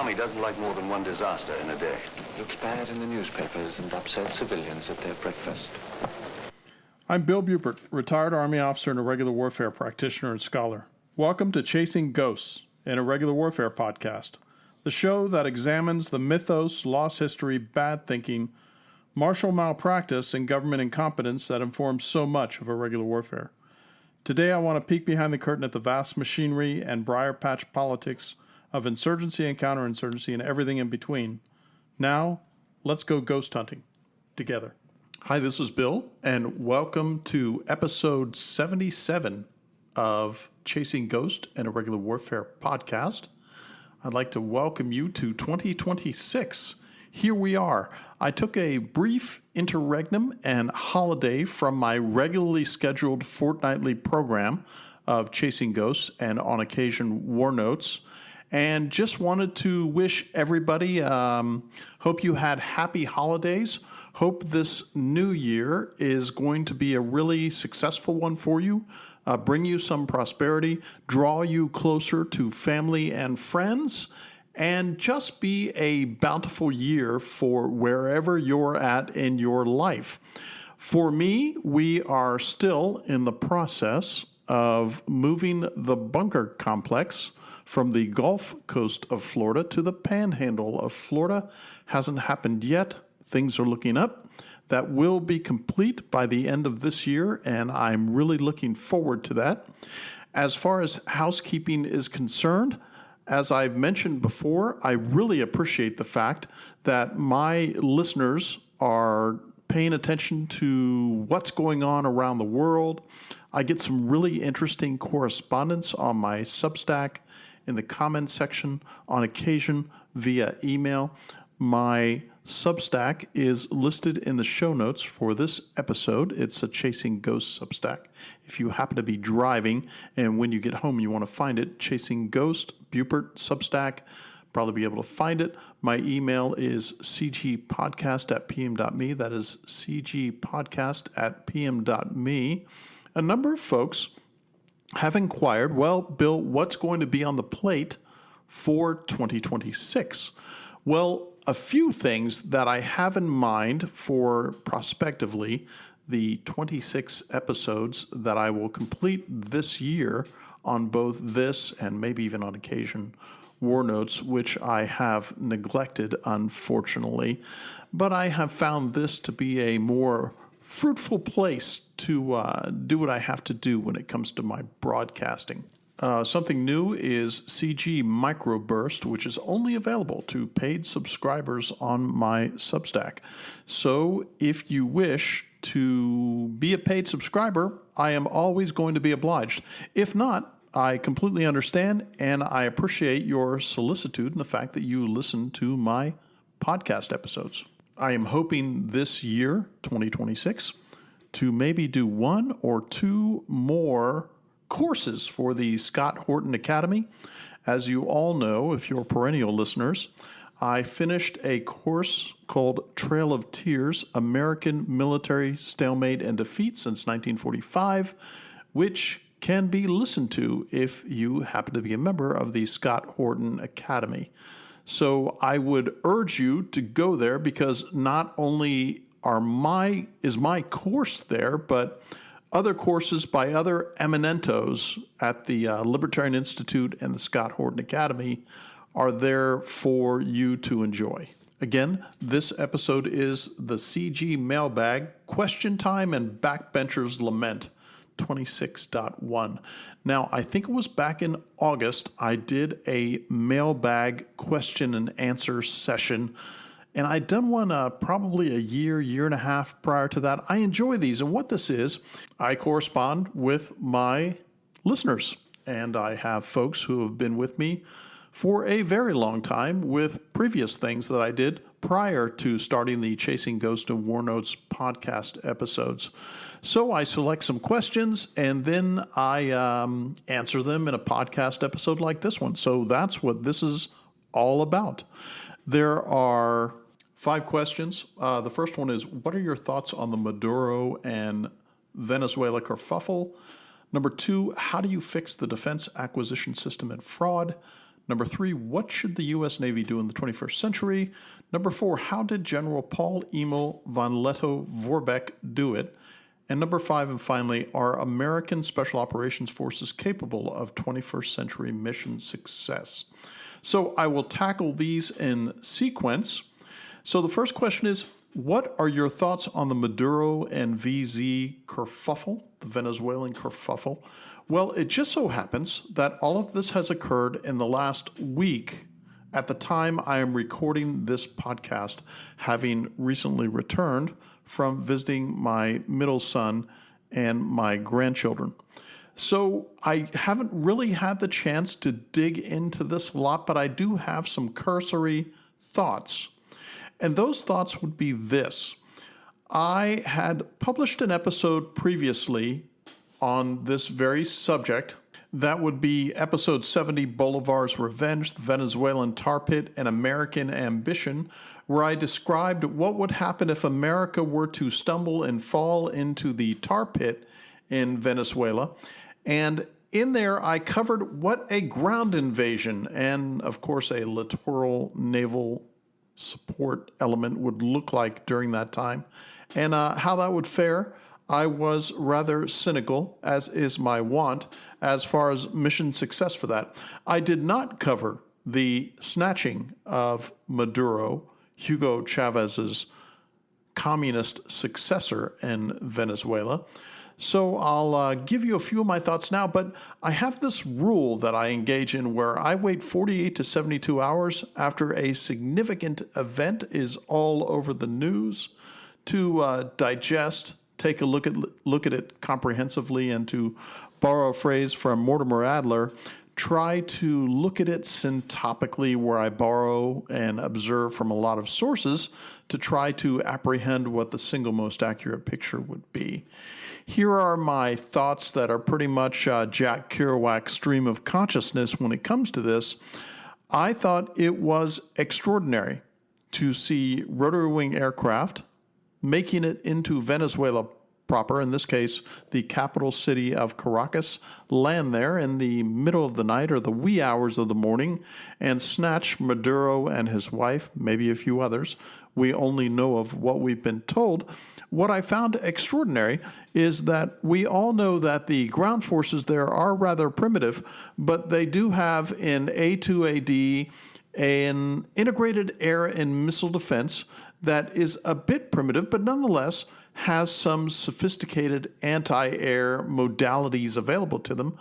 army doesn't like more than one disaster in a day. Looks bad in the newspapers and upset civilians at their breakfast. I'm Bill Bupert, retired Army officer and irregular warfare practitioner and scholar. Welcome to Chasing Ghosts, an irregular warfare podcast, the show that examines the mythos, lost history, bad thinking, martial malpractice, and government incompetence that informs so much of irregular warfare. Today I want to peek behind the curtain at the vast machinery and briar patch politics of insurgency and counterinsurgency and everything in between. Now, let's go ghost hunting together. Hi, this is Bill, and welcome to episode 77 of Chasing Ghost and Irregular Warfare podcast. I'd like to welcome you to 2026. Here we are. I took a brief interregnum and holiday from my regularly scheduled fortnightly program of Chasing Ghosts and on occasion War Notes, and just wanted to wish everybody, hope you had happy holidays. Hope this new year is going to be a really successful one for you, bring you some prosperity, draw you closer to family and friends, and just be a bountiful year for wherever you're at in your life. For me, we are still in the process of moving the bunker complex from the Gulf Coast of Florida to the Panhandle of Florida. Hasn't happened yet. Things are looking up. That will be complete by the end of this year, and I'm really looking forward to that. As far as housekeeping is concerned, as I've mentioned before, I really appreciate the fact that my listeners are paying attention to what's going on around the world. I get some really interesting correspondence on my Substack, in the comments section, on occasion via email. My Substack is listed in the show notes for this episode. It's a Chasing Ghosts Substack. If you happen to be driving and when you get home you want to find it, Chasing Ghost, Bupert, Substack, probably be able to find it. My email is cgpodcast@pm.me. That is cgpodcast@pm.me. A number of folks have inquired, well, Bill, what's going to be on the plate for 2026? Well, a few things that I have in mind for prospectively the 26 episodes that I will complete this year on both this and maybe even on occasion War Notes, which I have neglected, unfortunately. But I have found this to be a more fruitful place to do what I have to do when it comes to my broadcasting. Something new is CG Microburst, which is only available to paid subscribers on my Substack. So if you wish to be a paid subscriber, I am always going to be obliged. If not, I completely understand, and I appreciate your solicitude and the fact that you listen to my podcast episodes. I am hoping this year, 2026, to maybe do one or two more courses for the Scott Horton Academy. As you all know, if you're perennial listeners, I finished a course called Trail of Tears, American Military Stalemate and Defeat since 1945, which can be listened to if you happen to be a member of the Scott Horton Academy. So I would urge you to go there because not only is my course there, but other courses by other eminentos at the Libertarian Institute and the Scott Horton Academy are there for you to enjoy. Again, this episode is the CG Mailbag, Question Time and Backbenchers Lament, 26.1. Now, I think it was back in August, I did a mailbag question and answer session, and I'd done one probably a year and a half prior to that. I enjoy these, and what this is, I correspond with my listeners, and I have folks who have been with me for a very long time with previous things that I did prior to starting the Chasing Ghost and War Notes podcast episodes. So I select some questions and then I answer them in a podcast episode like this one. So that's what this is all about. There are 5 questions. The first one is, what are your thoughts on the Maduro and Venezuela kerfuffle? Number 2, how do you fix the defense acquisition system and fraud? Number 3, what should the U.S. Navy do in the 21st century? Number 4, how did General Paul Emil von Lettow-Vorbeck do it? And number 5, and finally, are American Special Operations Forces capable of 21st century mission success? So I will tackle these in sequence. So the first question is, what are your thoughts on the Maduro and VZ kerfuffle, the Venezuelan kerfuffle? Well, it just so happens that all of this has occurred in the last week at the time I am recording this podcast, having recently returned from visiting my middle son and my grandchildren. So I haven't really had the chance to dig into this a lot, but I do have some cursory thoughts. And those thoughts would be this. I had published an episode previously on this very subject. That would be episode 70, Bolivar's Revenge, the Venezuelan Tar Pit, and American Ambition, where I described what would happen if America were to stumble and fall into the tar pit in Venezuela. And in there, I covered what a ground invasion and, of course, a littoral naval support element would look like during that time, and how that would fare. I was rather cynical, as is my wont, as far as mission success for that. I did not cover the snatching of Maduro, Hugo Chavez's communist successor in Venezuela. So I'll give you a few of my thoughts now, but I have this rule that I engage in where I wait 48 to 72 hours after a significant event is all over the news to digest, take a look at it comprehensively, and to borrow a phrase from Mortimer Adler, try to look at it syntopically, where I borrow and observe from a lot of sources to try to apprehend what the single most accurate picture would be. Here are my thoughts that are pretty much Jack Kerouac's stream of consciousness when it comes to this. I thought it was extraordinary to see rotary wing aircraft making it into Venezuela proper, in this case, the capital city of Caracas, land there in the middle of the night or the wee hours of the morning and snatch Maduro and his wife, maybe a few others. We only know of what we've been told. What I found extraordinary is that we all know that the ground forces there are rather primitive, but they do have in A2AD an integrated air and missile defense that is a bit primitive, but nonetheless has some sophisticated anti-air modalities available to them.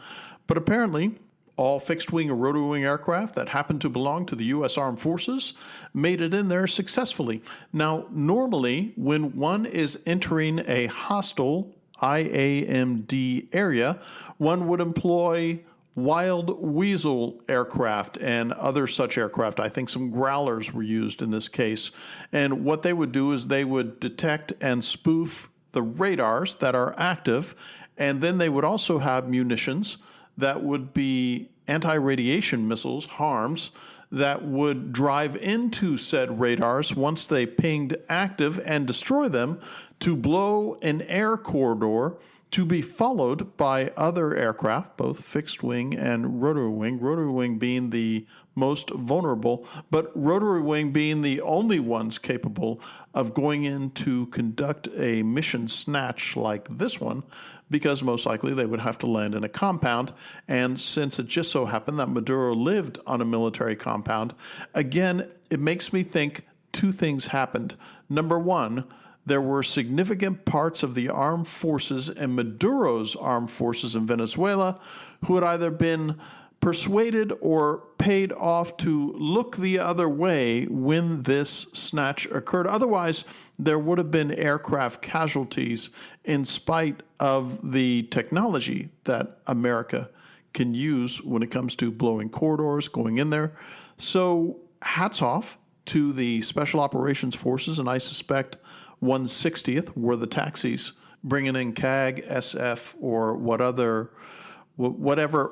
But apparently, all fixed-wing or rotary-wing aircraft that happen to belong to the U.S. Armed Forces made it in there successfully. Now, normally, when one is entering a hostile IAMD area, one would employ wild weasel aircraft and other such aircraft. I think some growlers were used in this case. And what they would do is they would detect and spoof the radars that are active, and then they would also have munitions that would be anti-radiation missiles, HARMs, that would drive into said radars once they pinged active and destroy them to blow an air corridor to be followed by other aircraft, both fixed wing and rotary wing being the most vulnerable, but rotary wing being the only ones capable of going in to conduct a mission snatch like this one, because most likely they would have to land in a compound. And since it just so happened that Maduro lived on a military compound, again, it makes me think two things happened. Number one, there were significant parts of the armed forces and Maduro's armed forces in Venezuela who had either been persuaded or paid off to look the other way when this snatch occurred. Otherwise, there would have been aircraft casualties in spite of the technology that America can use when it comes to blowing corridors, going in there. So hats off to the Special Operations Forces, and I suspect 160th were the taxis, bringing in CAG, SF, or whatever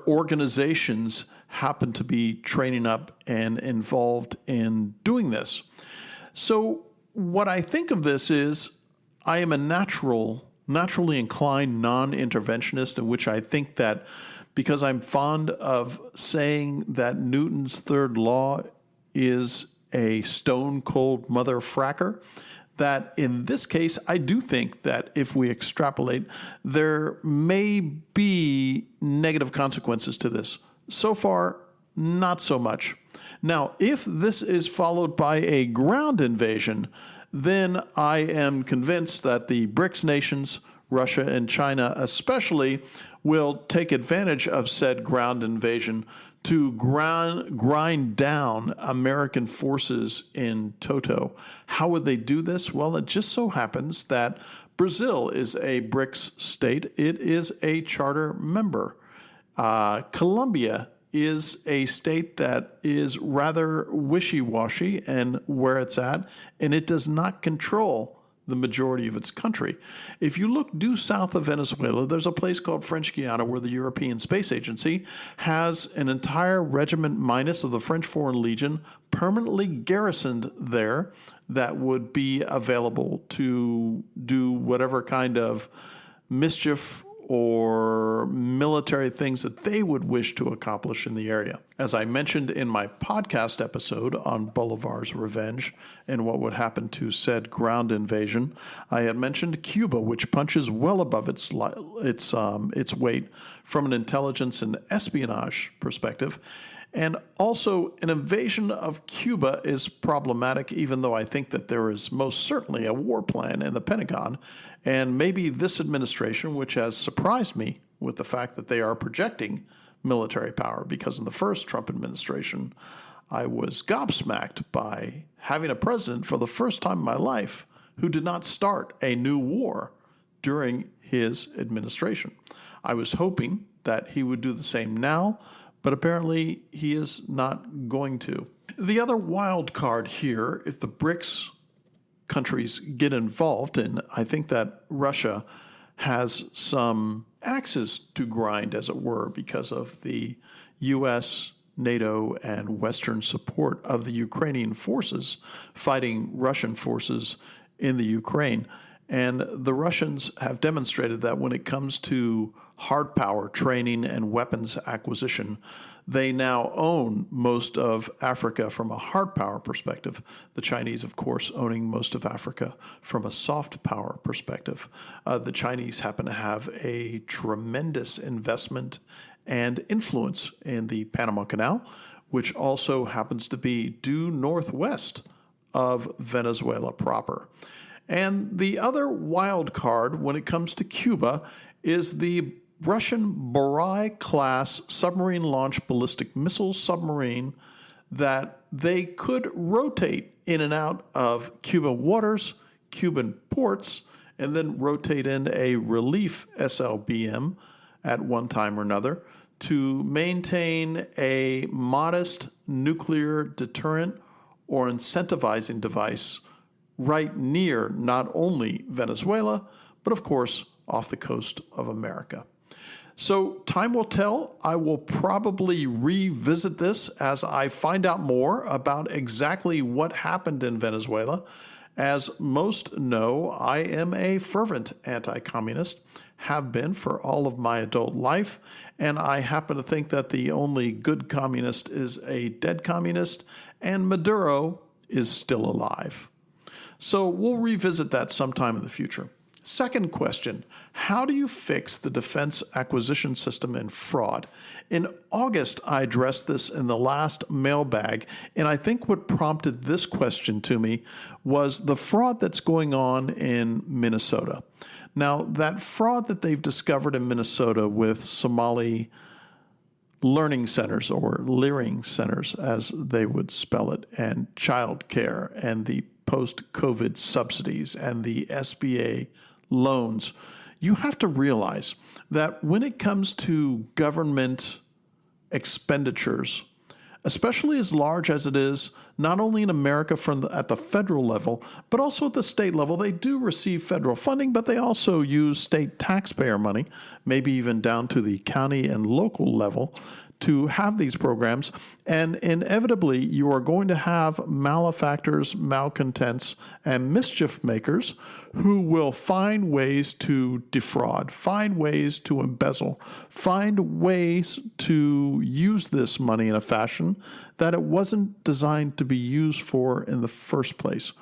organizations happen to be training up and involved in doing this. So what I think of this is I am a naturally inclined non-interventionist, in which I think that because I'm fond of saying that Newton's third law is a stone cold mother fracker, that in this case, I do think that if we extrapolate, there may be negative consequences to this. So far, not so much. Now, if this is followed by a ground invasion, then I am convinced that the BRICS nations, Russia and China especially, will take advantage of said ground invasion to grind down American forces in toto. How would they do this? Well, it just so happens that Brazil is a BRICS state. It is a charter member. Colombia is a state that is rather wishy-washy and where it's at, and it does not control the majority of its country. If you look due south of Venezuela, there's a place called French Guiana where the European Space Agency has an entire regiment minus of the French Foreign Legion permanently garrisoned there that would be available to do whatever kind of mischief or military things that they would wish to accomplish in the area. As I mentioned in my podcast episode on Bolivar's revenge and what would happen to said ground invasion, I had mentioned Cuba, which punches well above its weight from an intelligence and espionage perspective. And also, an invasion of Cuba is problematic, even though I think that there is most certainly a war plan in the Pentagon. And maybe this administration, which has surprised me with the fact that they are projecting military power, because in the first Trump administration, I was gobsmacked by having a president for the first time in my life who did not start a new war during his administration. I was hoping that he would do the same now, but apparently he is not going to. The other wild card here, if the BRICS countries get involved, and I think that Russia has some axes to grind, as it were, because of the U.S., NATO, and Western support of the Ukrainian forces fighting Russian forces in the Ukraine. And the Russians have demonstrated that when it comes to hard power training and weapons acquisition, they now own most of Africa from a hard power perspective. The Chinese, of course, owning most of Africa from a soft power perspective. The Chinese happen to have a tremendous investment and influence in the Panama Canal, which also happens to be due northwest of Venezuela proper. And the other wild card when it comes to Cuba is the Russian Burai-class submarine-launched ballistic missile submarine that they could rotate in and out of Cuban waters, Cuban ports, and then rotate in a relief SLBM at one time or another to maintain a modest nuclear deterrent or incentivizing device right near not only Venezuela, but of course off the coast of America. So time will tell. I will probably revisit this as I find out more about exactly what happened in Venezuela. As most know, I am a fervent anti-communist, have been for all of my adult life, and I happen to think that the only good communist is a dead communist, and Maduro is still alive. So we'll revisit that sometime in the future. Second question, how do you fix the defense acquisition system and fraud? In August, I addressed this in the last mailbag, and I think what prompted this question to me was the fraud that's going on in Minnesota. Now, that fraud that they've discovered in Minnesota with Somali learning centers, or learning centers as they would spell it, and child care, and the post-COVID subsidies, and the SBA loans, you have to realize that when it comes to government expenditures, especially as large as it is, not only in America at the federal level, but also at the state level, they do receive federal funding, but they also use state taxpayer money, maybe even down to the county and local level, to have these programs, and inevitably you are going to have malefactors, malcontents, and mischief makers who will find ways to defraud, find ways to embezzle, find ways to use this money in a fashion that it wasn't designed to be used for in the first place.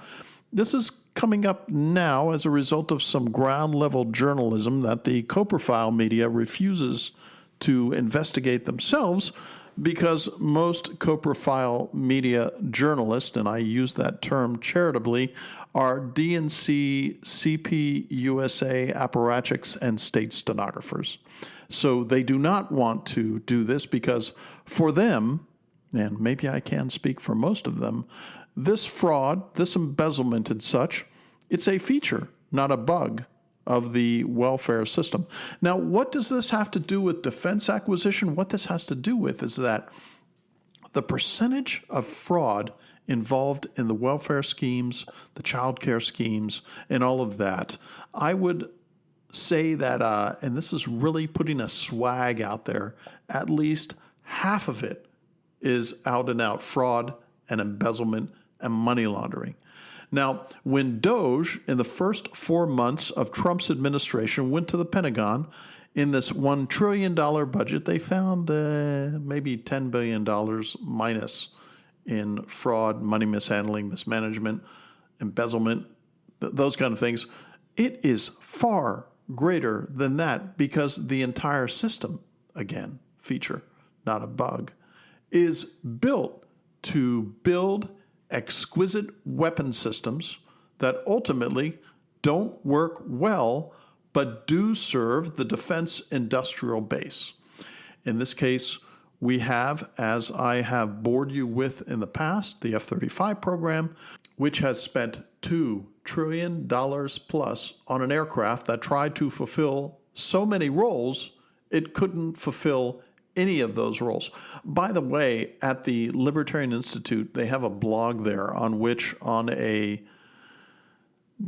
This is coming up now as a result of some ground-level journalism that the co-profile media refuses to investigate themselves, because most co-profile media journalists, and I use that term charitably, are DNC, CP, USA, apparatchiks, and state stenographers. So they do not want to do this because for them, and maybe I can speak for most of them, this fraud, this embezzlement and such, it's a feature, not a bug of the welfare system. Now, what does this have to do with defense acquisition? What this has to do with is that the percentage of fraud involved in the welfare schemes, the child care schemes, and all of that, I would say that, and this is really putting a swag out there, at least half of it is out and out fraud and embezzlement and money laundering. Now, when DOGE, in the first 4 months of Trump's administration, went to the Pentagon in this $1 trillion budget, they found maybe $10 billion minus in fraud, money mishandling, mismanagement, embezzlement, those kind of things. It is far greater than that because the entire system, again, feature, not a bug, is built to build exquisite weapon systems that ultimately don't work well, but do serve the defense industrial base. In this case, we have, as I have bored you with in the past, the F-35 program, which has spent $2 trillion plus on an aircraft that tried to fulfill so many roles, it couldn't fulfill any of those roles. By the way, at the Libertarian Institute, they have a blog there on which, on a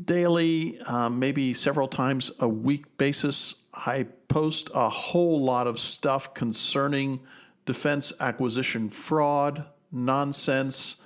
daily, maybe several times a week basis, I post a whole lot of stuff concerning defense acquisition fraud, nonsense,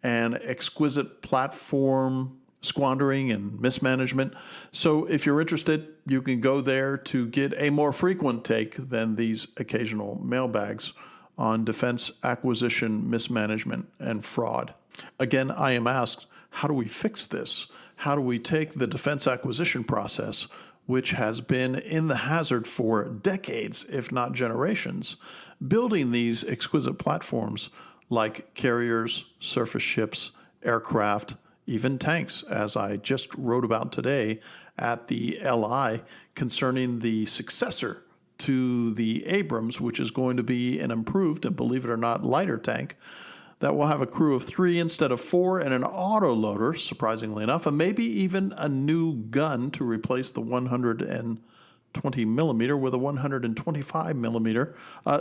and exquisite platform squandering and mismanagement. So if you're interested, you can go there to get a more frequent take than these occasional mailbags on defense acquisition, mismanagement, and fraud. Again, I am asked, how do we fix this? How do we take the defense acquisition process, which has been in the hazard for decades, if not generations, building these exquisite platforms like carriers, surface ships, aircraft, even tanks, as I just wrote about today at the LI concerning the successor to the Abrams, which is going to be an improved and, believe it or not, lighter tank that will have a crew of 3 instead of 4 and an autoloader, surprisingly enough, and maybe even a new gun to replace the 120 millimeter with a 125 millimeter,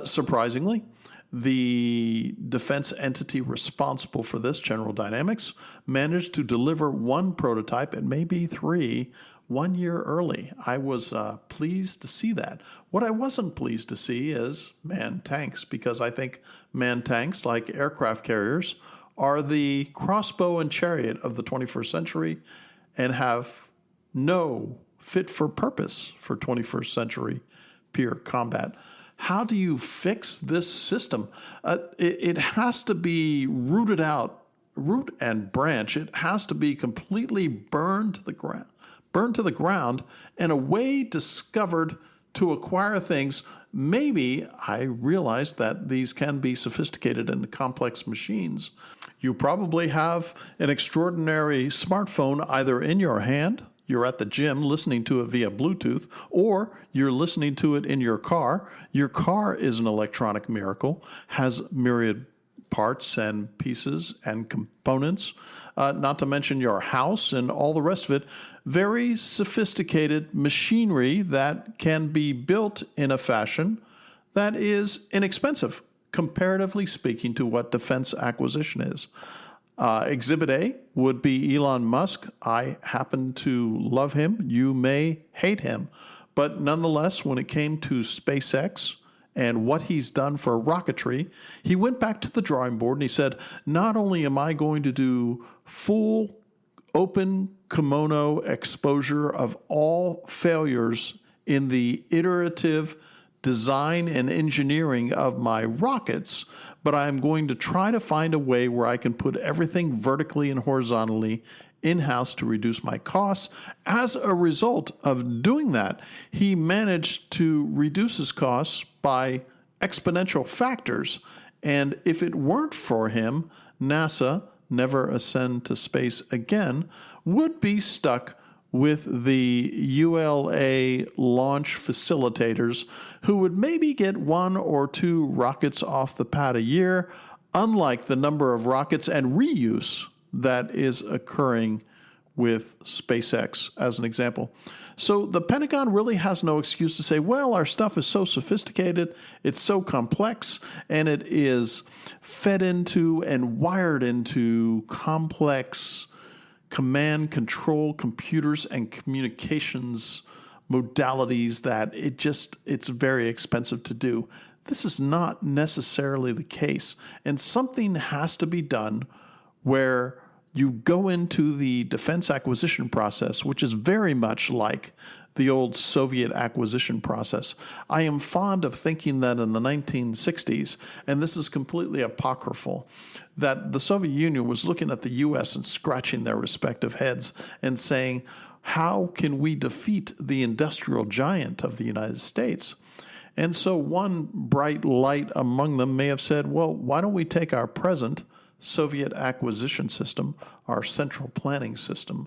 surprisingly. The defense entity responsible for this, General Dynamics, managed to deliver 1 prototype and maybe 3 1 year early. I was pleased to see that. What I wasn't pleased to see is manned tanks, because I think manned tanks, like aircraft carriers, are the crossbow and chariot of the 21st century and have no fit for purpose for 21st century peer combat. How do you fix this system? It has to be rooted out, root and branch. It has to be completely burned to the ground, and a way discovered to acquire things. Maybe I realize that these can be sophisticated and complex machines. You probably have an extraordinary smartphone either in your hand, you're at the gym listening to it via Bluetooth, or you're listening to it in your car. Your car is an electronic miracle, has myriad parts and pieces and components, not to mention your house and all the rest of it. Very sophisticated machinery that can be built in a fashion that is inexpensive, comparatively speaking, to what defense acquisition is. Exhibit A would be Elon Musk. I happen to love him. You may hate him. But nonetheless, when it came to SpaceX and what he's done for rocketry, he went back to the drawing board and he said, not only am I going to do full open kimono exposure of all failures in the iterative design and engineering of my rockets, but I'm going to try to find a way where I can put everything vertically and horizontally in-house to reduce my costs. As a result of doing that, he managed to reduce his costs by exponential factors. And if it weren't for him, NASA, never ascend to space again, would be stuck with the ULA launch facilitators who would maybe get 1 or 2 rockets off the pad a year, unlike the number of rockets and reuse that is occurring with SpaceX, as an example. So the Pentagon really has no excuse to say, well, our stuff is so sophisticated, it's so complex, and it is fed into and wired into complex command control computers and communications modalities that it's very expensive to do. This is not necessarily the case. And something has to be done where you go into the defense acquisition process, which is very much like the old Soviet acquisition process. I am fond of thinking that in the 1960s, and this is completely apocryphal, that the Soviet Union was looking at the U.S. and scratching their respective heads and saying, how can we defeat the industrial giant of the United States? And so one bright light among them may have said, well, why don't we take our present Soviet acquisition system, our central planning system,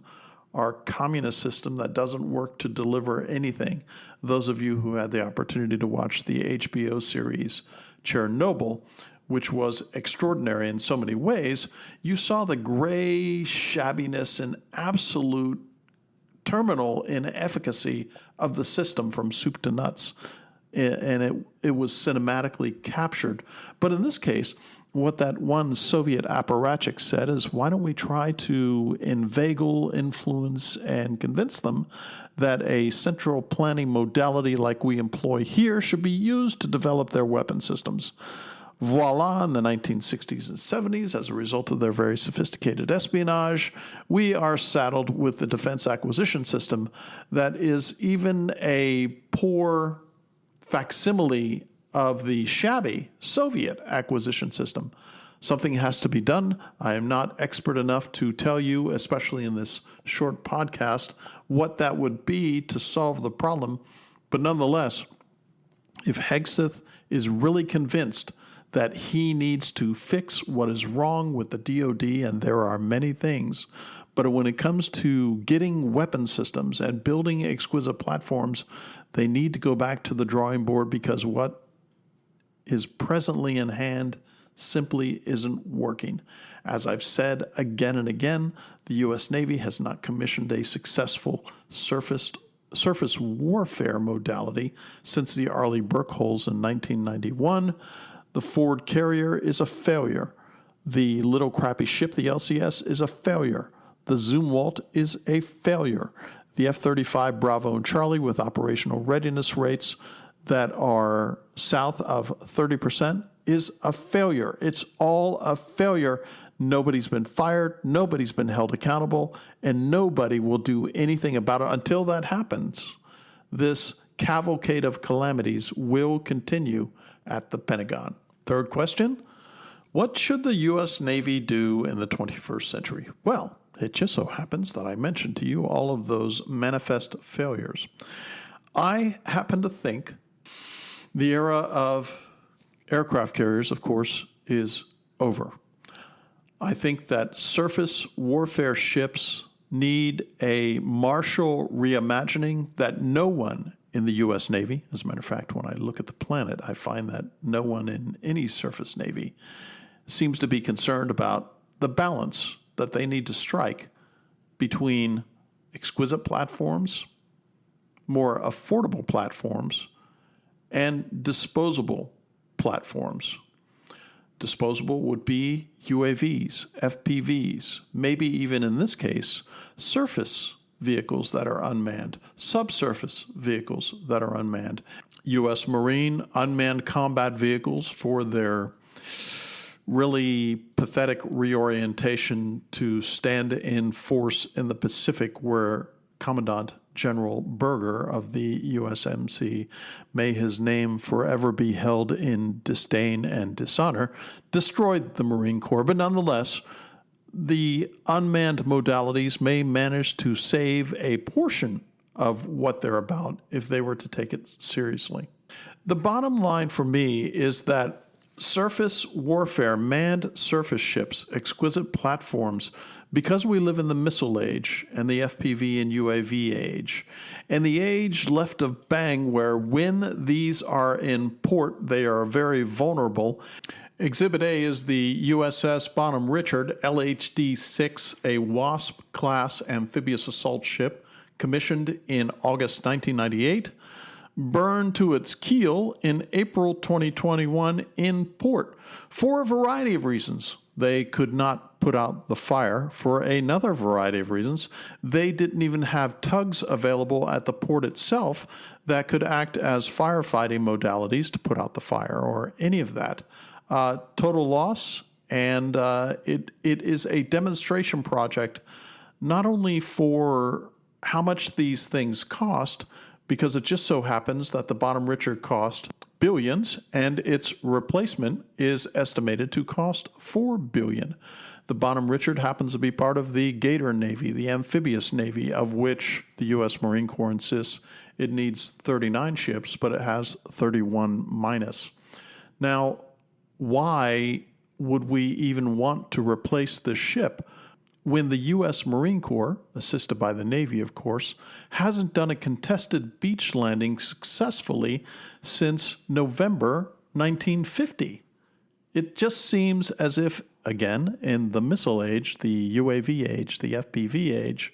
our communist system that doesn't work to deliver anything. Those of you who had the opportunity to watch the HBO series Chernobyl, which was extraordinary in so many ways, you saw the gray shabbiness and absolute terminal inefficacy of the system from soup to nuts. And it was cinematically captured. But in this case, what that one Soviet apparatchik said is, why don't we try to inveigle, influence, and convince them that a central planning modality like we employ here should be used to develop their weapon systems. Voila, in the 1960s and 70s, as a result of their very sophisticated espionage, we are saddled with the defense acquisition system that is even a poor facsimile of the shabby Soviet acquisition system. Something has to be done. I am not expert enough to tell you, especially in this short podcast, what that would be to solve the problem. But nonetheless, if Hegseth is really convinced that he needs to fix what is wrong with the DoD, and there are many things, but when it comes to getting weapon systems and building exquisite platforms, they need to go back to the drawing board, because what is presently in hand simply isn't working. As I've said again and again, the U.S. Navy has not commissioned a successful surface warfare modality since the Arleigh Burke holes in 1991. The Ford carrier is a failure. The little crappy ship, the LCS, is a failure. The Zumwalt is a failure. The F-35 Bravo and Charlie with operational readiness rates that are south of 30% is a failure. It's all a failure. Nobody's been fired, nobody's been held accountable, and nobody will do anything about it until that happens. This cavalcade of calamities will continue at the Pentagon. Third question, what should the U.S. Navy do in the 21st century? Well, it just so happens that I mentioned to you all of those manifest failures. I happen to think the era of aircraft carriers, of course, is over. I think that surface warfare ships need a martial reimagining that no one in the U.S. Navy, as a matter of fact, when I look at the planet, I find that no one in any surface Navy seems to be concerned about the balance that they need to strike between exquisite platforms, more affordable platforms, and disposable platforms. Disposable would be UAVs, FPVs, maybe even in this case, surface vehicles that are unmanned, subsurface vehicles that are unmanned, U.S. Marine unmanned combat vehicles for their really pathetic reorientation to stand in force in the Pacific, where Commandant General Berger of the USMC, may his name forever be held in disdain and dishonor, destroyed the Marine Corps. But nonetheless, the unmanned modalities may manage to save a portion of what they're about if they were to take it seriously. The bottom line for me is that surface warfare, manned surface ships, exquisite platforms, because we live in the missile age and the FPV and UAV age, and the age left of bang where when these are in port, they are very vulnerable. Exhibit A is the USS Bonham Richard, LHD-6, a WASP-class amphibious assault ship commissioned in August 1998, burned to its keel in April 2021 in port for a variety of reasons. They could not put out the fire for another variety of reasons. They didn't even have tugs available at the port itself that could act as firefighting modalities to put out the fire or any of that. Total loss, and it is a demonstration project not only for how much these things cost, because it just so happens that the Bonham Richard cost billions and its replacement is estimated to cost $4 billion. The Bonham Richard happens to be part of the Gator Navy, the amphibious Navy, of which the U.S. Marine Corps insists it needs 39 ships, but it has 31 minus. Now, why would we even want to replace this ship when the U.S. Marine Corps, assisted by the Navy, of course, hasn't done a contested beach landing successfully since November 1950? It just seems as if, again, in the missile age, the UAV age, the FPV age,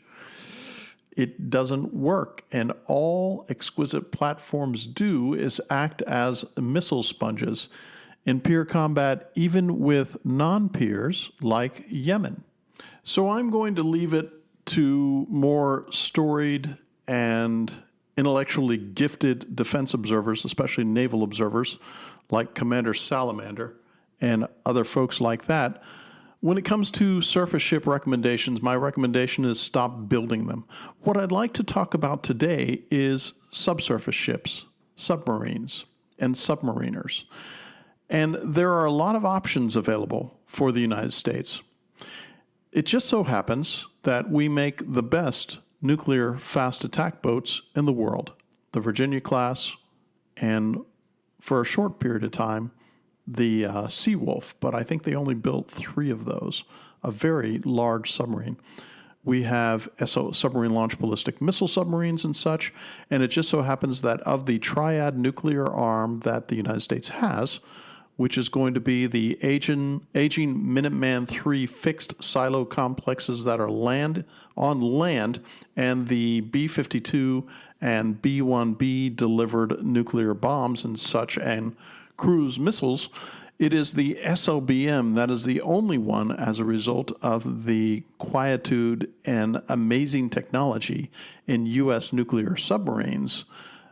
it doesn't work. And all exquisite platforms do is act as missile sponges in peer combat, even with non-peers like Yemen. So I'm going to leave it to more storied and intellectually gifted defense observers, especially naval observers like Commander Salamander and other folks like that. When it comes to surface ship recommendations, my recommendation is stop building them. What I'd like to talk about today is subsurface ships, submarines, and submariners. And there are a lot of options available for the United States. It just so happens that we make the best nuclear fast attack boats in the world, the Virginia class, and for a short period of time, the Seawolf, but I think they only built 3 of those, a very large submarine. We have submarine launched ballistic missile submarines and such, and it just so happens that of the triad nuclear arm that the United States has, which is going to be the aging Minuteman III fixed silo complexes that are on land, and the B-52 and B-1B delivered nuclear bombs and such, and cruise missiles. It is the SLBM that is the only one, as a result of the quietude and amazing technology in U.S. nuclear submarines,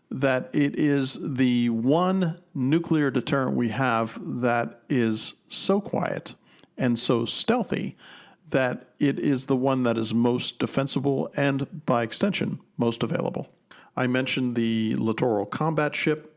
that it is the one nuclear deterrent we have that is so quiet and so stealthy that it is the one that is most defensible and, by extension, most available. I mentioned the Littoral Combat Ship,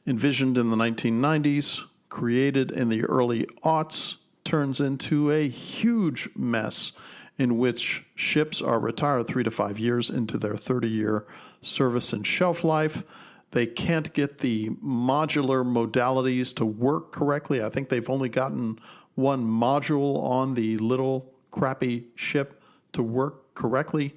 envisioned in the 1990s, created in the early aughts, turns into a huge mess in which ships are retired 3 to 5 years into their 30-year service and shelf life. They can't get the modular modalities to work correctly. I think they've only gotten one module on the little crappy ship to work correctly.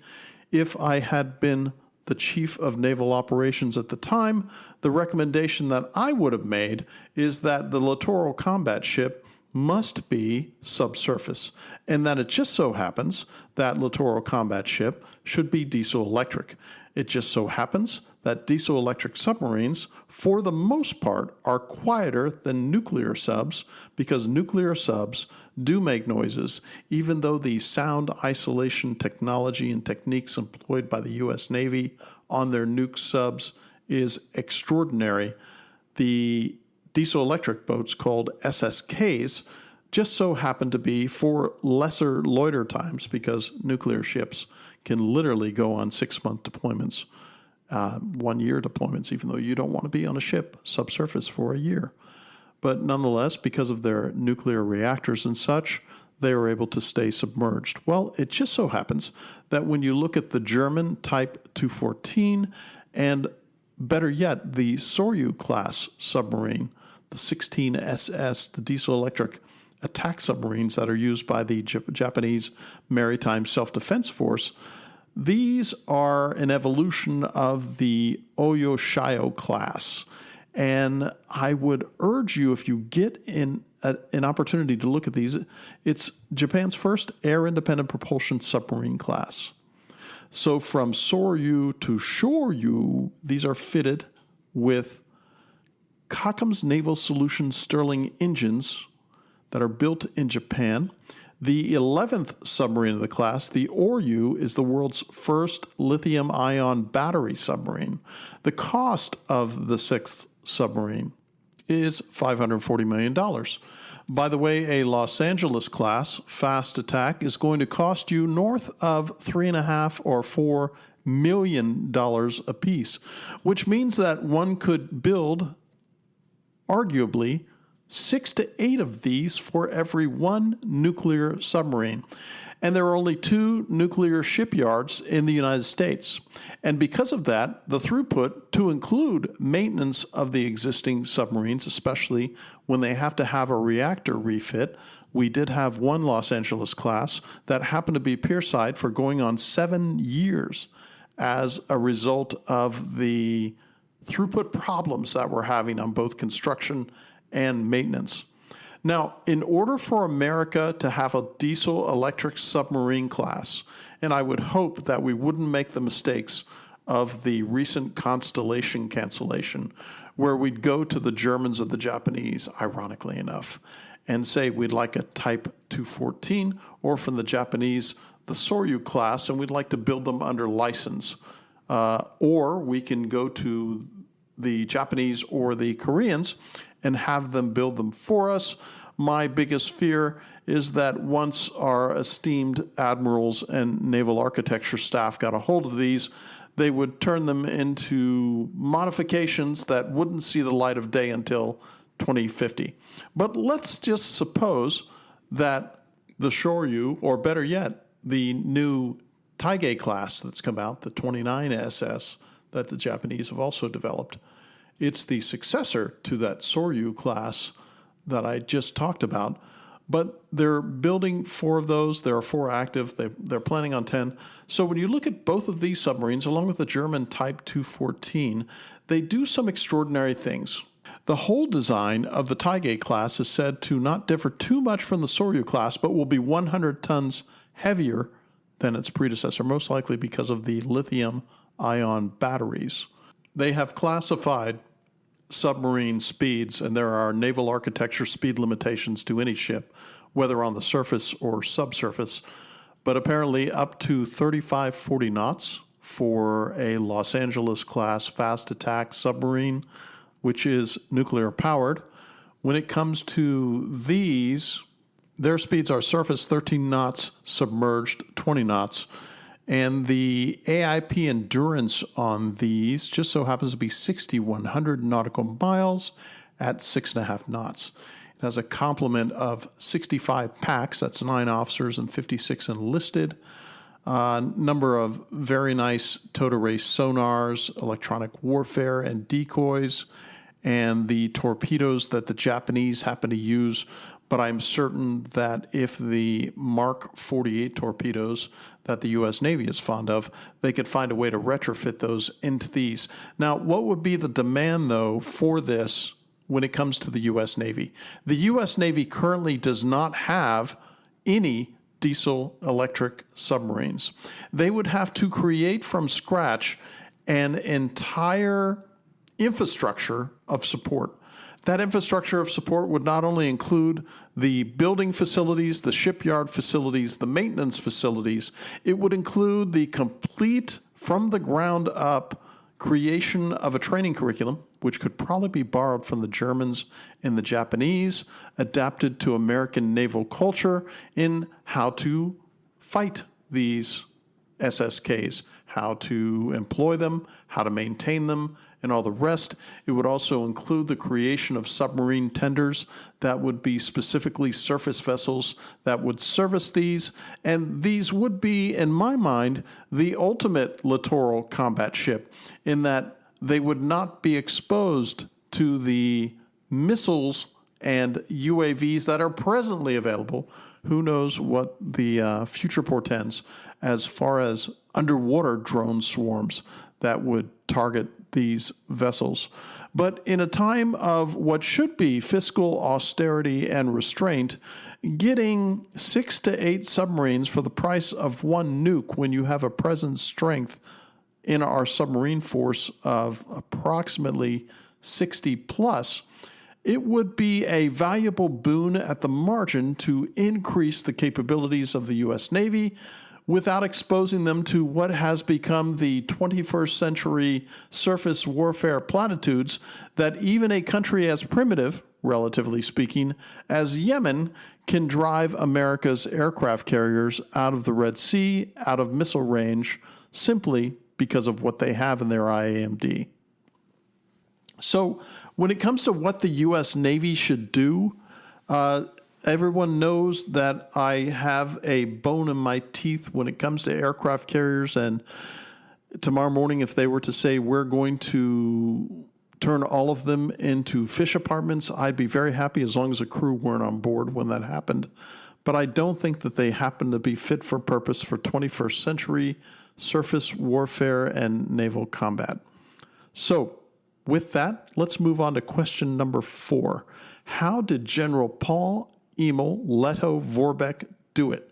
If I had been the chief of naval operations at the time, the recommendation that I would have made is that the littoral combat ship must be subsurface, and that it just so happens that littoral combat ship should be diesel electric. It just so happens that diesel-electric submarines, for the most part, are quieter than nuclear subs because nuclear subs do make noises, even though the sound isolation technology and techniques employed by the U.S. Navy on their nuke subs is extraordinary. The diesel-electric boats called SSKs just so happen to be for lesser loiter times because nuclear ships can literally go on 6-month deployments, 1-year deployments, even though you don't want to be on a ship subsurface for a year. But nonetheless, because of their nuclear reactors and such, they are able to stay submerged. Well, it just so happens that when you look at the German Type 214 and better yet, the Soryu class submarine, the 16SS, the diesel-electric attack submarines that are used by the Japanese Maritime Self-Defense Force, these are an evolution of the Oyoshayo class. And I would urge you, if you get an opportunity to look at these, it's Japan's first air-independent propulsion submarine class. So from Soryu to Shoryu, these are fitted with Kockums Naval Solutions Stirling engines that are built in Japan. The 11th submarine of the class, the Oryu, is the world's first lithium-ion battery submarine. The cost of the 6th submarine is $540 million. By the way, a Los Angeles class fast attack is going to cost you north of $3.5 or $4 million a piece, which means that one could build, arguably, 6 to 8 of these for every one nuclear submarine. And there are only 2 nuclear shipyards in the United States. And because of that, the throughput to include maintenance of the existing submarines, especially when they have to have a reactor refit, we did have one Los Angeles class that happened to be pierside for going on 7 years as a result of the throughput problems that we're having on both construction and maintenance. Now, in order for America to have a diesel-electric submarine class, and I would hope that we wouldn't make the mistakes of the recent Constellation cancellation, where we'd go to the Germans or the Japanese, ironically enough, and say we'd like a Type 214, or from the Japanese, the Soryu class, and we'd like to build them under license. Or we can go to the Japanese or the Koreans and have them build them for us. My biggest fear is that once our esteemed admirals and naval architecture staff got a hold of these, they would turn them into modifications that wouldn't see the light of day until 2050. But let's just suppose that the Shoryu, or better yet, the new Taige class that's come out, the 29SS that the Japanese have also developed, it's the successor to that Soryu class that I just talked about, but they're building 4 of those. There are 4 active. They're planning on 10. So when you look at both of these submarines, along with the German Type 214, they do some extraordinary things. The whole design of the Taige class is said to not differ too much from the Soryu class, but will be 100 tons heavier than its predecessor, most likely because of the lithium-ion batteries. They have classified submarine speeds, and there are naval architecture speed limitations to any ship, whether on the surface or subsurface, but apparently up to 35-40 knots for a Los Angeles class fast attack submarine, which is nuclear powered. When it comes to these, their speeds are surface 13 knots, submerged 20 knots. And the AIP endurance on these just so happens to be 6,100 nautical miles at 6.5 knots. It has a complement of 65 packs, that's 9 officers and 56 enlisted. Number of very nice towed array sonars, electronic warfare and decoys, and the torpedoes that the Japanese happen to use. But I'm certain that if the Mark 48 torpedoes that the U.S. Navy is fond of, they could find a way to retrofit those into these. Now, what would be the demand, though, for this when it comes to the U.S. Navy? The U.S. Navy currently does not have any diesel-electric submarines. They would have to create from scratch an entire infrastructure of support. That infrastructure of support would not only include the building facilities, the shipyard facilities, the maintenance facilities, it would include the complete, from the ground up, creation of a training curriculum, which could probably be borrowed from the Germans and the Japanese, adapted to American naval culture in how to fight these SSKs, how to employ them, how to maintain them, and all the rest. It would also include the creation of submarine tenders that would be specifically surface vessels that would service these. And these would be, in my mind, the ultimate littoral combat ship, in that they would not be exposed to the missiles and UAVs that are presently available. Who knows what the future portends as far as underwater drone swarms that would target these vessels. But in a time of what should be fiscal austerity and restraint, getting 6 to 8 submarines for the price of one nuke when you have a present strength in our submarine force of approximately 60 plus, it would be a valuable boon at the margin to increase the capabilities of the U.S. Navy without exposing them to what has become the 21st century surface warfare platitudes that even a country as primitive, relatively speaking, as Yemen can drive America's aircraft carriers out of the Red Sea, out of missile range, simply because of what they have in their IAMD. So when it comes to what the U.S. Navy should do, everyone knows that I have a bone in my teeth when it comes to aircraft carriers. And tomorrow morning, if they were to say we're going to turn all of them into fish apartments, I'd be very happy as long as the crew weren't on board when that happened. But I don't think that they happen to be fit for purpose for 21st century surface warfare and naval combat. So with that, let's move on to question number 4. How did General Paul Emil Lettow-Vorbeck do it?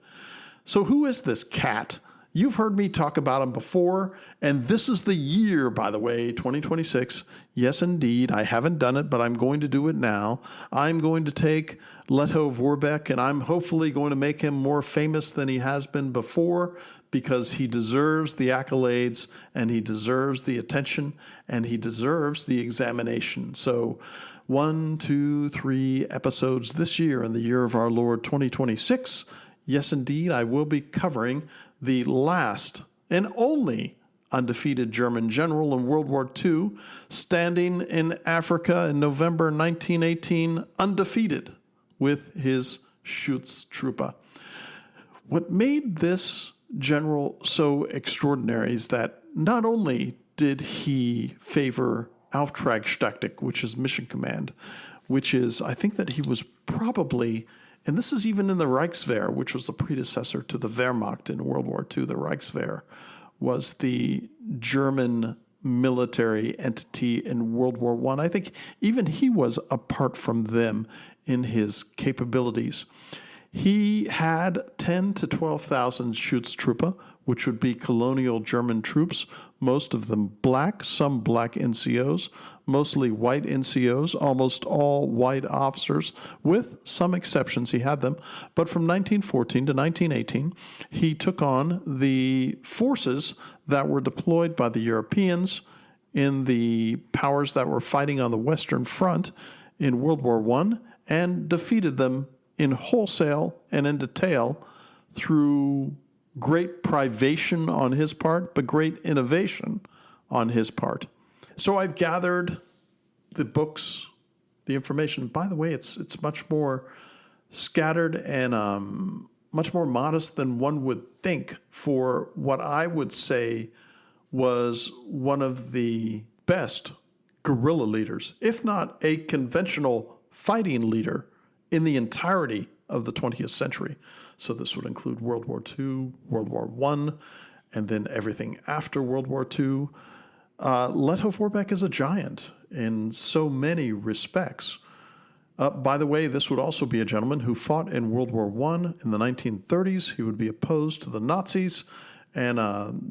So who is this cat? You've heard me talk about him before, and this is the year, by the way, 2026. Yes, indeed. I haven't done it, but I'm going to do it now. I'm going to take Lettow-Vorbeck, and I'm hopefully going to make him more famous than he has been before, because he deserves the accolades, and he deserves the attention, and he deserves the examination. So 1, 2, 3 episodes this year in the year of our Lord 2026. Yes, indeed, I will be covering the last and only undefeated German general in World War II, standing in Africa in November 1918, undefeated with his Schutztruppe. What made this general so extraordinary is that not only did he favor Auftragstaktik, which is mission command, which is, I think that he was probably, and this is even in the Reichswehr, which was the predecessor to the Wehrmacht in World War II. The Reichswehr was the German military entity in World War I. I think even he was apart from them in his capabilities. He had 10 to 12,000 Schutztruppe, which would be colonial German troops, most of them black, some black NCOs, mostly white NCOs, almost all white officers, with some exceptions, he had them. But from 1914 to 1918, he took on the forces that were deployed by the Europeans in the powers that were fighting on the Western Front in World War I and defeated them in wholesale and in detail through great privation on his part, but great innovation on his part. So I've gathered the books, the information. By the way, it's much more scattered and much more modest than one would think for what I would say was one of the best guerrilla leaders, if not a conventional fighting leader in the entirety of the 20th century. So this would include World War II, World War I, and then everything after World War II. Lettow-Vorbeck is a giant in so many respects. By the way, this would also be a gentleman who fought in World War I in the 1930s. He would be opposed to the Nazis And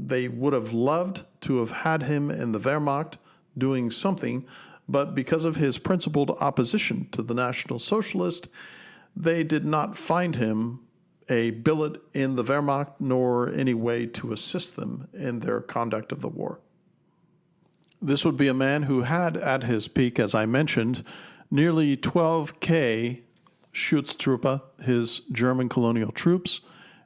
they would have loved to have had him in the Wehrmacht doing something, but because of his principled opposition to the National Socialist, they did not find him a billet in the Wehrmacht nor any way to assist them in their conduct of the war. This would be a man who had at his peak, as I mentioned, nearly 12K Schutztruppe, his German colonial troops,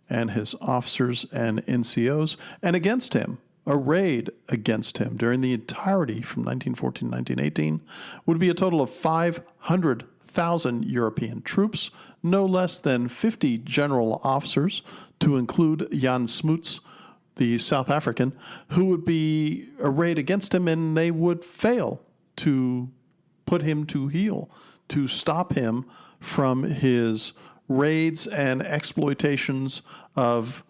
and his officers and NCOs, and against him, a raid against him during the entirety from 1914 to 1918 would be a total of 500,000 European troops, no less than 50 general officers, to include Jan Smuts, the South African, who would be arrayed against him, and they would fail to put him to heel, to stop him from his raids and exploitations of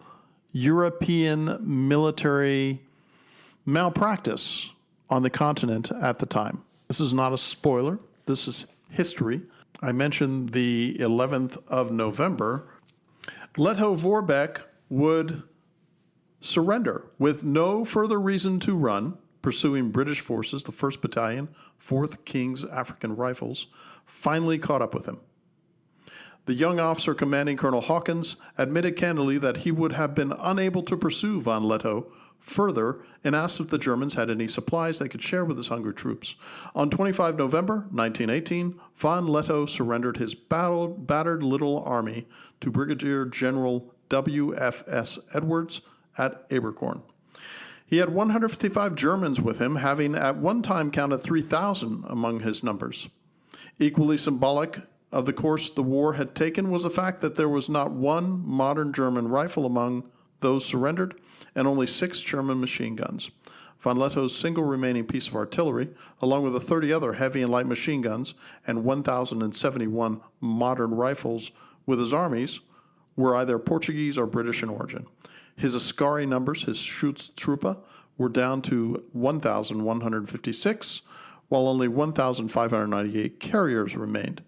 European military malpractice on the continent at the time. This is not a spoiler. This is history. I mentioned the 11th of November. Lettow-Vorbeck would surrender with no further reason to run, pursuing British forces. The 1st Battalion, 4th King's African Rifles, finally caught up with him. The young officer commanding Colonel Hawkins admitted candidly that he would have been unable to pursue von Lettow further and asked if the Germans had any supplies they could share with his hungry troops. On 25 November 1918, von Lettow surrendered his battered little army to Brigadier General W.F.S. Edwards at Abercorn. He had 155 Germans with him, having at one time counted 3,000 among his numbers. Equally symbolic of the course the war had taken was the fact that there was not one modern German rifle among those surrendered, and only 6 German machine guns. Von Lettow's single remaining piece of artillery, along with the 30 other heavy and light machine guns and 1,071 modern rifles with his armies, were either Portuguese or British in origin. His Askari numbers, his Schutztruppe, were down to 1,156, while only 1,598 carriers remained.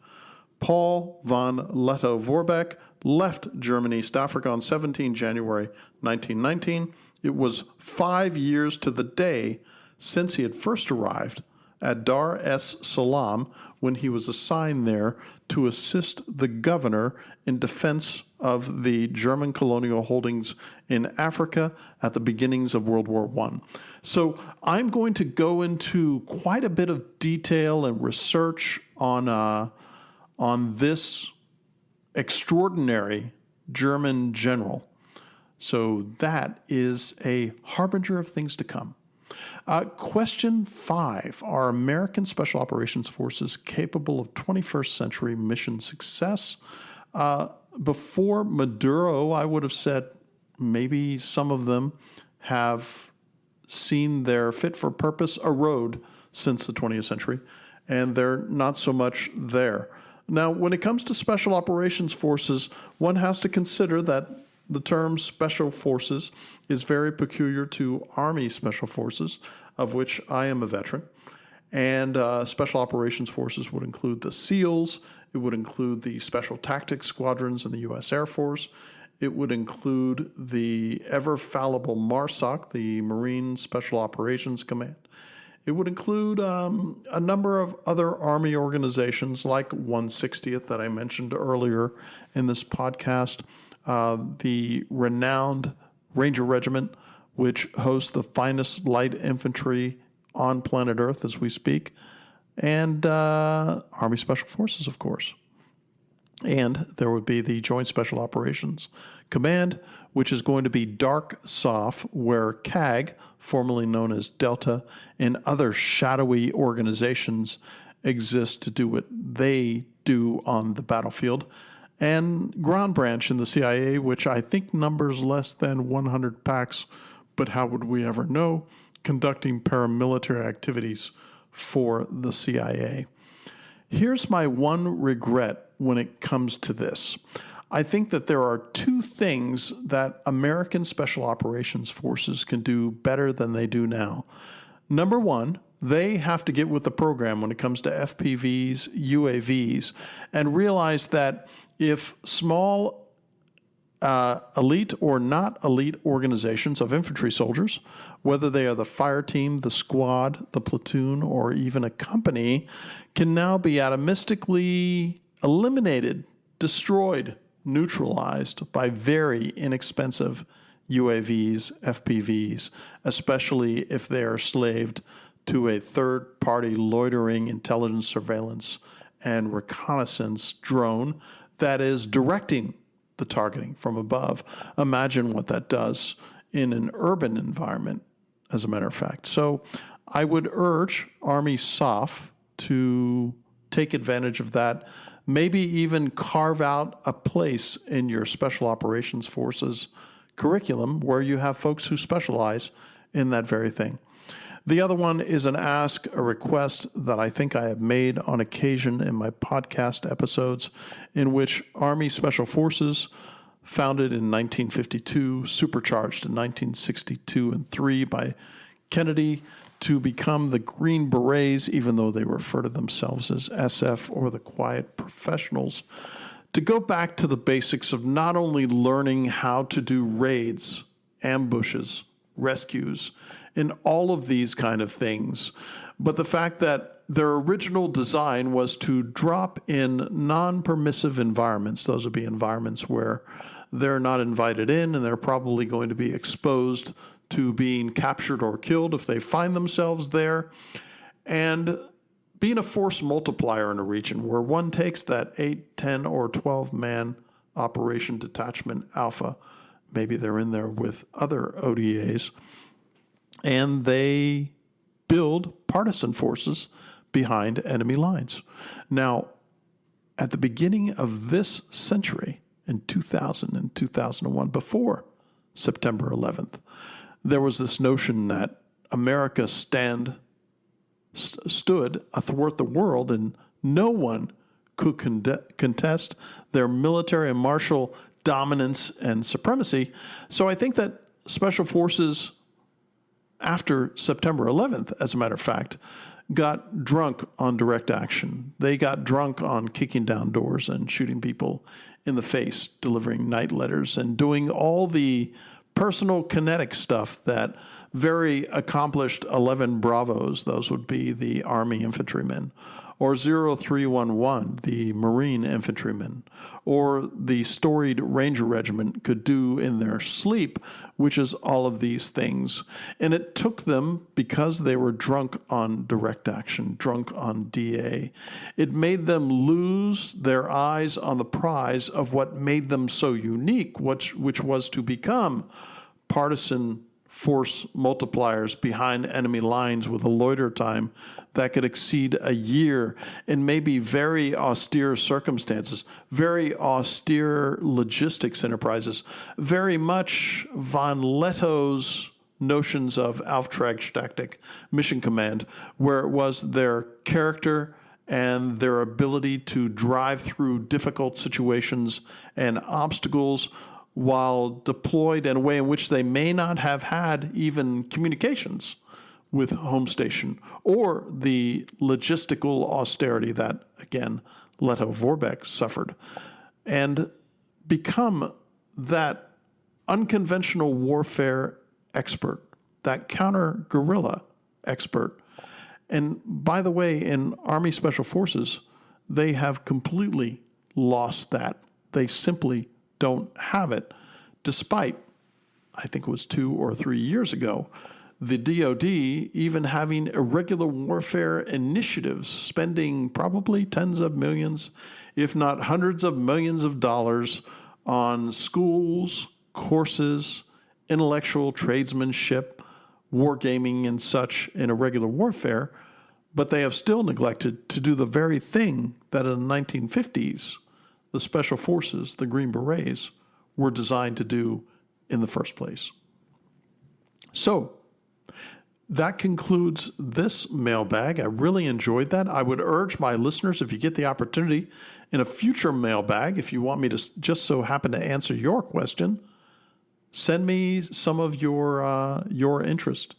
Paul von Lettow-Vorbeck left German East Africa on 17 January 1919. It was 5 years to the day since he had first arrived at Dar es Salaam, when he was assigned there to assist the governor in defense of the German colonial holdings in Africa at the beginnings of World War I. So I'm going to go into quite a bit of detail and research on this extraordinary German general. So that is a harbinger of things to come. Question 5. Are American Special Operations Forces capable of 21st century mission success? Before Maduro, I would have said maybe some of them have seen their fit for purpose erode since the 20th century, and they're not so much there. Now, when it comes to Special Operations Forces, one has to consider that the term Special Forces is very peculiar to Army Special Forces, of which I am a veteran. And Special Operations Forces would include the SEALs. It would include the Special Tactics Squadrons in the U.S. Air Force. It would include the ever-fallible MARSOC, the Marine Special Operations Command. It would include a number of other Army organizations like 160th that I mentioned earlier in this podcast, the renowned Ranger Regiment, which hosts the finest light infantry on planet Earth as we speak, and Army Special Forces, of course. And there would be the Joint Special Operations Command, which is going to be Dark SOF, where CAG, formerly known as Delta, and other shadowy organizations exist to do what they do on the battlefield. And Ground Branch in the CIA, which I think numbers less than 100 packs, but how would we ever know, conducting paramilitary activities for the CIA. Here's my one regret when it comes to this. I think that there are two things that American Special Operations Forces can do better than they do now. Number one, they have to get with the program when it comes to FPVs, UAVs, and realize that if small elite or not elite organizations of infantry soldiers, whether they are the fire team, the squad, the platoon, or even a company, can now be atomistically eliminated, destroyed, neutralized by very inexpensive UAVs, FPVs, especially if they are slaved to a third-party loitering intelligence surveillance and reconnaissance drone that is directing the targeting from above. Imagine what that does in an urban environment, as a matter of fact. So I would urge Army SOF to take advantage of that, maybe even carve out a place in your Special Operations Forces curriculum where you have folks who specialize in that very thing. The other one is an ask, a request that I think I have made on occasion in my podcast episodes, in which Army Special Forces, founded in 1952, supercharged in 1962 and 3 by Kennedy to become the Green Berets, even though they refer to themselves as SF or the Quiet Professionals, to go back to the basics of not only learning how to do raids, ambushes, rescues, and all of these kind of things, but the fact that their original design was to drop in non-permissive environments. Those would be environments where they're not invited in and they're probably going to be exposed to being captured or killed if they find themselves there, and being a force multiplier in a region where one takes that 8, 10, or 12-man Operation Detachment Alpha, maybe they're in there with other ODAs, and they build partisan forces behind enemy lines. Now, at the beginning of this century, in 2000 and 2001, before September 11th, there was this notion that America stood athwart the world and no one could contest their military and martial dominance and supremacy. So I think that Special Forces, after September 11th, as a matter of fact, got drunk on direct action. They got drunk on kicking down doors and shooting people in the face, delivering night letters, and doing all the personal kinetic stuff that very accomplished 11 Bravos, those would be the Army infantrymen, or 0311, the Marine infantrymen, or the storied Ranger Regiment could do in their sleep, which is all of these things. And it took them, because they were drunk on direct action, drunk on DA, it made them lose their eyes on the prize of what made them so unique, which was to become partisan force multipliers behind enemy lines with a loiter time that could exceed a year in maybe very austere circumstances, very austere logistics enterprises, very much von Lettow's notions of Auftragstaktik, mission command, where it was their character and their ability to drive through difficult situations and obstacles while deployed in a way in which they may not have had even communications with home station, or the logistical austerity that, again, Lettow-Vorbeck suffered, and become that unconventional warfare expert, that counter-guerrilla expert. And by the way, in Army Special Forces, they have completely lost that. They simply don't have it, despite, I think it was 2 or 3 years ago, the DOD even having irregular warfare initiatives, spending probably tens of millions, if not hundreds of millions of dollars on schools, courses, intellectual tradesmanship, wargaming and such in irregular warfare, but they have still neglected to do the very thing that in the 1950s the Special Forces, the Green Berets, were designed to do in the first place. So that concludes this mailbag. I really enjoyed that. I would urge my listeners, if you get the opportunity in a future mailbag, if you want me to just so happen to answer your question, send me some of your interest,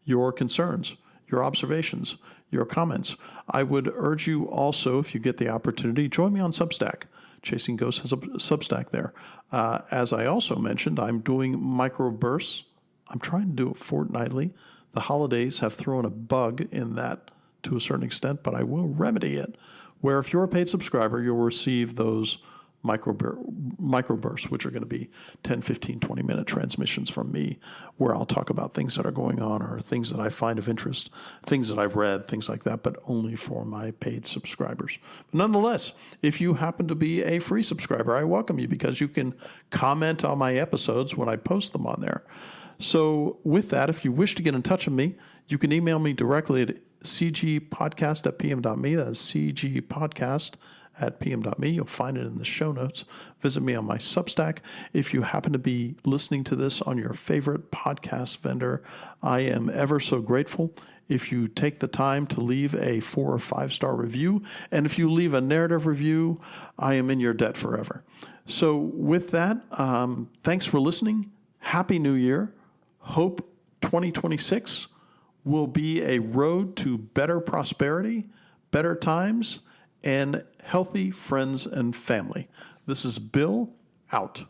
your concerns, your observations, your comments. I would urge you also, if you get the opportunity, join me on Substack. Chasing Ghosts has a Substack there. As I also mentioned, I'm doing microbursts. I'm trying to do it fortnightly. The holidays have thrown a bug in that to a certain extent, but I will remedy it, where if you're a paid subscriber, you'll receive those microbursts, which are going to be 10, 15, 20-minute transmissions from me, where I'll talk about things that are going on or things that I find of interest, things that I've read, things like that, but only for my paid subscribers. But nonetheless, if you happen to be a free subscriber, I welcome you because you can comment on my episodes when I post them on there. So with that, if you wish to get in touch with me, you can email me directly at cgpodcast@pm.me. That's cgpodcast@pm.me. You'll find it in the show notes. Visit me on my Substack. If you happen to be listening to this on your favorite podcast vendor, I am ever so grateful if you take the time to leave a 4 or 5-star review. And if you leave a narrative review, I am in your debt forever. So with that, thanks for listening. Happy New Year. Hope 2026 will be a road to better prosperity, better times, and healthy friends and family. This is Bill, out.